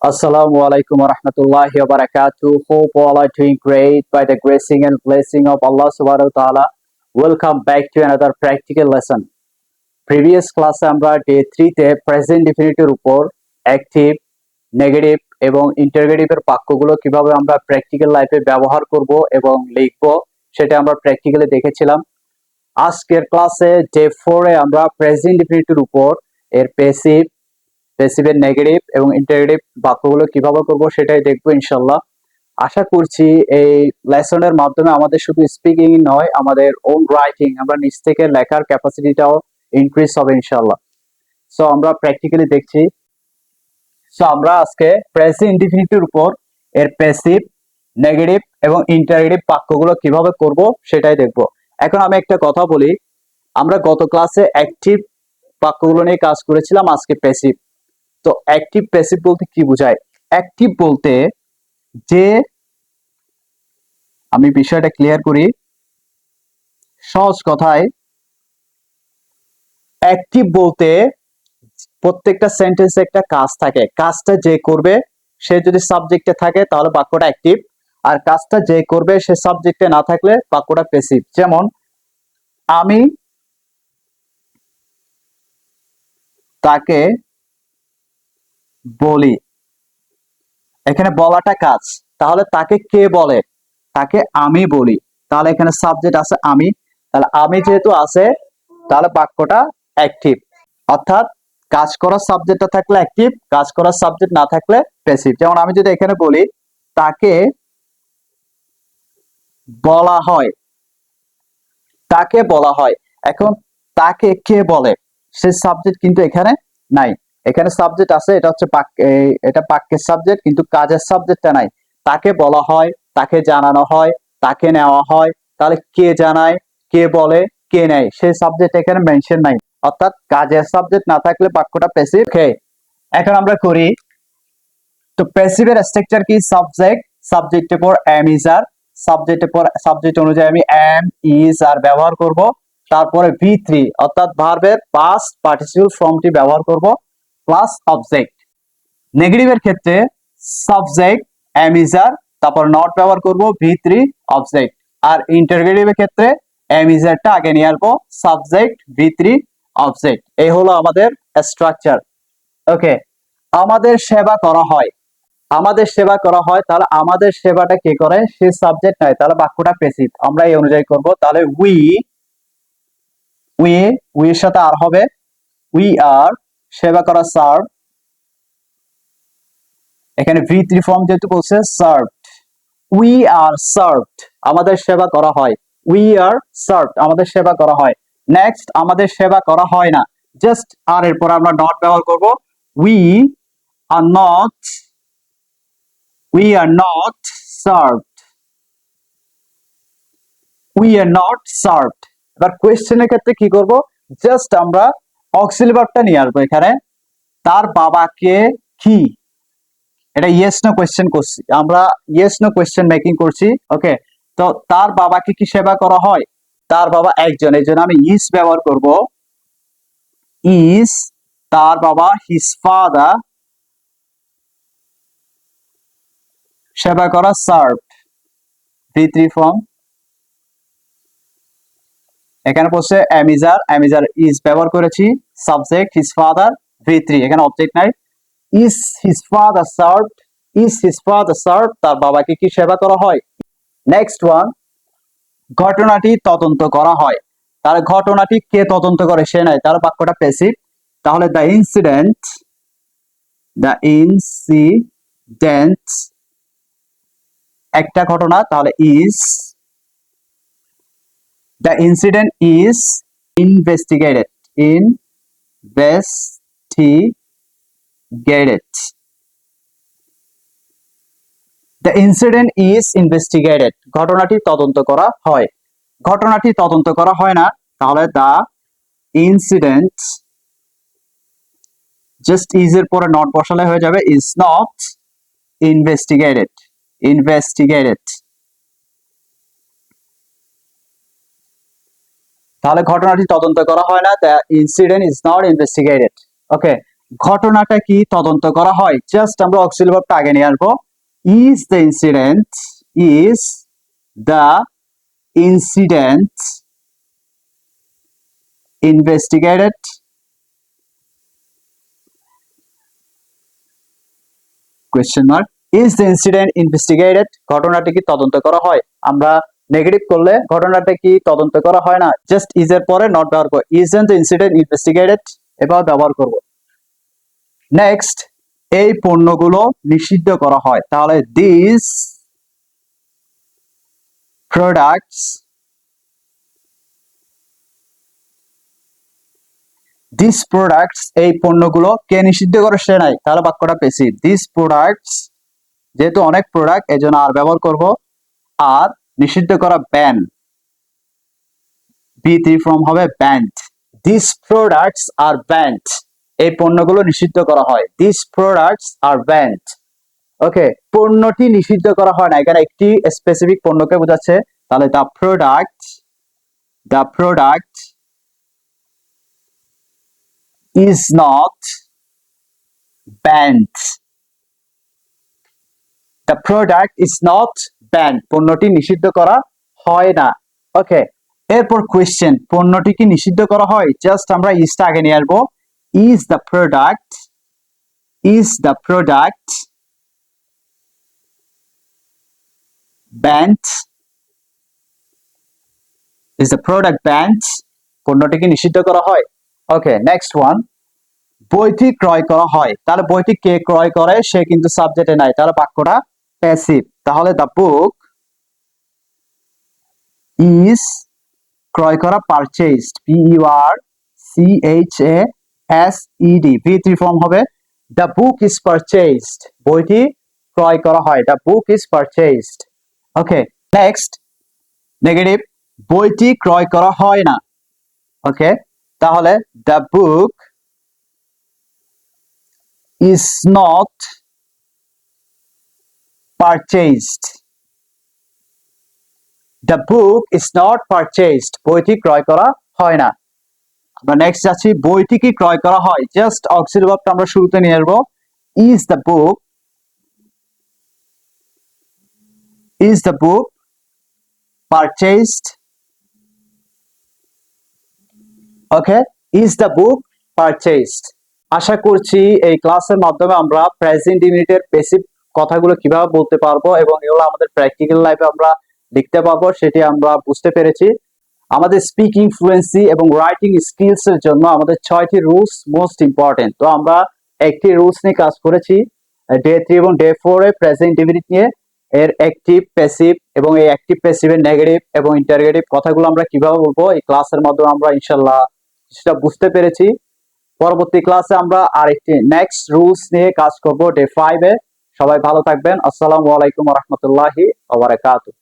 Assalamu alaikum wa rahmatullahi wa barakatuh. Hope all are doing great by the gracing and blessing of Allah subhanahu wa ta'ala. Welcome back to another practical lesson. Previous class আমরা day 3 তে present ডেফিনিটির উপর active, negative এবং ইন্টারগেটিভের বাক্যগুলো কিভাবে আমরা practical লাইফে ব্যবহার করব এবং লিখব সেটা আমরা প্র্যাকটিক্যালি দেখেছিলাম। আজকের ক্লাসে ডে 4 এ আমরা প্রেজেন্ট ডেফিনিটির উপর এর প্যাসিভের নেগেটিভ এবং ইন্টারগেটিভ বাক্যগুলো কিভাবে করব সেটাই দেখবো ইনশাল্লাহ। আশা করছি এই লেসনের মাধ্যমে আমাদের শুধু স্পিকিং নয়, আমাদের ওন রাইটিং, আমরা নিজ থেকে লেখার ক্যাপাসিটিটাও ইনক্রিজ হবে ইনশাল্লাহ। সো আমরা প্র্যাকটিক্যালি দেখছি। সো আমরা আজকে প্রেজেন্ট ইনডিফিনিটির উপর এর প্যাসিভ, নেগেটিভ এবং ইন্টারগেটিভ বাক্যগুলো কিভাবে করব সেটাই দেখব। এখন আমি একটা কথা বলি, আমরা গত ক্লাসে অ্যাক্টিভ বাক্যগুলো নিয়ে কাজ করেছিলাম, আজকে প্যাসিভ। তো অ্যাক্টিভ প্যাসিভ বলতে কি বোঝায়? অ্যাক্টিভ বলতে যে, আমি বিষয়টা ক্লিয়ার করি সহজ কথায়। অ্যাক্টিভ বলতে প্রত্যেকটা সেন্টেন্সে একটা কাজ থাকে, কাজটা যে করবে সে যদি সাবজেক্টে থাকে তাহলে বাক্যটা অ্যাক্টিভ, আর কাজটা যে করবে সে সাবজেক্টে না থাকলে বাক্যটা প্যাসিভ। যেমন আমি তাকে বলি, এখানে বলাটা কাজ, তাহলে তাকে কে বলে? তাকে আমি বলি, তাহলে এখানে সাবজেক্ট আছে আমি, তাহলে আমি যেহেতু আছে তাহলে বাক্যটা অ্যাক্টিভ। অর্থাৎ কাজ করার সাবজেক্টটা থাকলে অ্যাক্টিভ, কাজ করার সাবজেক্ট না থাকলে প্যাসিভ। যেমন আমি যদি এখানে বলি তাকে বলা হয়, তাকে বলা হয়, এখন তাকে কে বলে সে সাবজেক্ট কিন্তু এখানে নাই। এখানে সাবজেক্ট আছে, এটা হচ্ছে এটা বাক্যের সাবজেক্ট, কিন্তু কাজের সাবজেক্টটা নাই। তাকে বলা হয়, তাকে জানানো হয়, তাকে নেওয়া হয়, তাহলে কে জানায়, কে বলে, কে নেয়, সেই সাবজেক্ট এখানে মেনশন নাই। অর্থাৎ কাজের সাবজেক্ট না থাকলে বাক্যটা প্যাসিভ। এখন আমরা করি, তো প্যাসিভের স্ট্রাকচার কি? সাবজেক্ট, সাবজেক্টের পর এম ইজ আর, সাবজেক্টের পর সাবজেক্ট অনুযায়ী আমি এম ইজ আর ব্যবহার করব, তারপরে ভি3 অর্থাৎ ভার্বের পাস্ট পার্টিসিপল ফর্মটি ব্যবহার করব, প্লাস অবজেক্ট। নেগেটিভের ক্ষেত্রে সাবজেক্ট এম ইজ আর, তারপর নট ব্যবহার করব, ভি3 অবজেক্ট। আর ইন্টারগেটিভের ক্ষেত্রে এম ইজ আরটা আগে নিয়ে আসবো, সাবজেক্ট ভি3 অবজেক্ট। এই হলো আমাদের স্ট্রাকচার। ওকে, আমাদের সেবা করা হয়, আমাদের সেবা করা হয়, তাহলে আমাদের সেবাটা কে করে? সে সাবজেক্ট নয়, তাহলে বাক্যটা প্যাসিভ। আমরা এই অনুযায়ী করব, তাহলে উই এর সাথে আর হবে, উই আর সেবা করা, সার্ভ। এখানে ভি3 ফর্ম যেহেতু বলছে সার্ভড, উই আর সার্ভড, আমাদের সেবা করা হয়। উই আর সার্ভড, আমাদের সেবা করা হয়। নেক্সট, আমাদের সেবা করা হয় না, জাস্ট আর এরপর আমরা নট ব্যবহার করব, we are not, we are not served, we are not served. এবার কোয়েশ্চেনের ক্ষেত্রে কি করব? জাস্ট আমরা অক্সিলারি ভার্বটা নিয়ে আসবো এখানে। তার বাবাকে কি, এটা ইয়েস নো কোয়েশ্চেন করছি আমরা, ইয়েস নো কোয়েশ্চেন মেকিং করছি। ওকে, তো তার বাবাকে কি সেবা করা হয়? তার বাবা একজন, এই জন্য আমি ইজ ব্যবহার করব, ইজ তার বাবা, হিজ ফাদার সেবা করা, সার্ভড ভি3 ফর্ম। এখানে বলছে অ্যামিজার, অ্যামিজার ইজ ব্যবহার করেছি, সাবজেক্ট হিজ ফাদার ভি3, এখানে অবজেক্ট নাই। Is his father served, is his father served, তার বাবাকে কি সেবা করা হয়? নেক্সট ওয়ান, ঘটনাটি তদন্ত করা হয়, তাহলে ঘটনাটি কে তদন্ত করে? সে নাই, তাহলে বাক্যটা প্যাসিভ। তাহলে দ্য ইনসিডেন্ট, দ্য ইনসিডেন্ট একটা ঘটনা, তাহলে is, the incident is investigated, investigated, the incident is investigated, ঘটনাটি তদন্ত করা হয়। ঘটনাটি তদন্ত করা হয় না, তাহলে দ্য ইনসিডেন্ট, জাস্ট ইজ এর পরে নট বসালে হয়ে যাবে, ইজ নট ইনভেস্টিগেটেড, ইনভেস্টিগেটেড। তাহলে ঘটনাটি তদন্ত করা হয় না, the incident is not investigated. Okay, ঘটনাটা কি তদন্ত করা হয়, জাস্ট আমরা অক্সিলারি ভার্বটা আগে নিয়ে আসবো। Is the incident, is the incident investigated, question mark, is the incident investigated, ঘটনাটি কি তদন্ত করা হয়। আমরা নেগেটিভ করলে ঘটনাটা কি তদন্ত করা হয় না, জাস্ট ইজ এর পরে নট ব্যবহার করব, ইজন্ট দ্য ইনসিডেন্ট ইনভেস্টিগেটেড এবার ব্যবহার করব। নেক্সট, এই পণ্যগুলো নিষিদ্ধ করা হয়, তাহলে দিস প্রোডাক্টস, দিস প্রোডাক্টস এই পণ্যগুলো কে নিষিদ্ধ করে, সে নাই, তাহলে বাক্যটা পেছি। দিস প্রোডাক্টস, যেহেতু অনেক প্রোডাক্ট এজন্য আর ব্যবহার করব। আর নিষিদ্ধ করা ব্যান, B3 ফর্ম হবে banned. This products are banned, এই পণ্যগুলো নিষিদ্ধ করা হয়, this products are banned. Okay, পণ্যটি নিষিদ্ধ করা হয় না, এখানে একটি স্পেসিফিক পণ্যকে বোঝাচ্ছে, তাহলে the product is not band, the product is not band, পণ্যটি নিষিদ্ধ করা হয় না। ওকে, এরপর কোয়েশ্চেন, পণ্যটি কি নিষিদ্ধ করা হয়, জাস্ট আমরা ইজটা আগে নিয়ে আসবো। Is the product band, is the product band, পণ্যটি কি নিষিদ্ধ করা হয়। ওকে, নেক্সট ওয়ান, বইটি ক্রয় করা হয়, তাহলে বইটি কে ক্রয় করে, সে কিন্তু সাবজেক্টে নাই, তাহলে বাক্যটা প্যাসিভ। তাহলে দ্য বুক ইজ, ক্রয় করা পারচেজড, PURCHASED, V3 ফর্ম হবে দ্য বুক ইজ পারচেজড, বইটি ক্রয় করা হয়, the book is purchased. Okay, next negative, বইটি ক্রয় করা হয় না। ওকে, তাহলে the book is not purchased, the book is not purchased, বইটি ক্রয় করা হয় না। আমরা নেক্সট যাচ্ছি, বইটি কি ক্রয় করা হয়, জাস্ট অক্সিলারি ভার্বটা আমরা শুরুতে নিয়ে আসবো। Is the book purchased, okay, is the book purchased. আশা করছি এই ক্লাসের মাধ্যমে আমরা প্রেজেন্ট ইউনিটের বেসিক কথাগুলো কিভাবে বলতে পারবো এবং এগুলো আমাদের প্র্যাকটিক্যাল লাইফে আমরা লিখতে পারবো সেটি আমরা বুঝতে পেরেছি। আমাদের স্পিকিং ফ্লুয়েন্সি এবং রাইটিং স্কিলস এর জন্য আমাদের 6টি রুলস মোস্ট ইম্পর্টেন্ট। তো আমরা একটি রুলস নিয়ে কাজ করেছি ডে 3 এবং ডে 4 এ প্রেজেন্ট ইনডিফিনিট নিয়ে, এর অ্যাক্টিভ, প্যাসিভ এবং এই অ্যাক্টিভ প্যাসিভের নেগেটিভ এবং ইন্টারগেটিভ কথাগুলো আমরা কিভাবে বলবো এই ক্লাসের মাধ্যমে আমরা ইনশাআল্লাহ সেটা বুঝতে পেরেছি। পরবর্তী ক্লাসে আমরা আরেকটি নেক্সট রুলস নিয়ে কাজ করব ডে 5 এ। সবাই ভালো থাকবেন। আসসালামু আলাইকুম ওয়া রাহমাতুল্লাহি ওয়া বারাকাতুহু।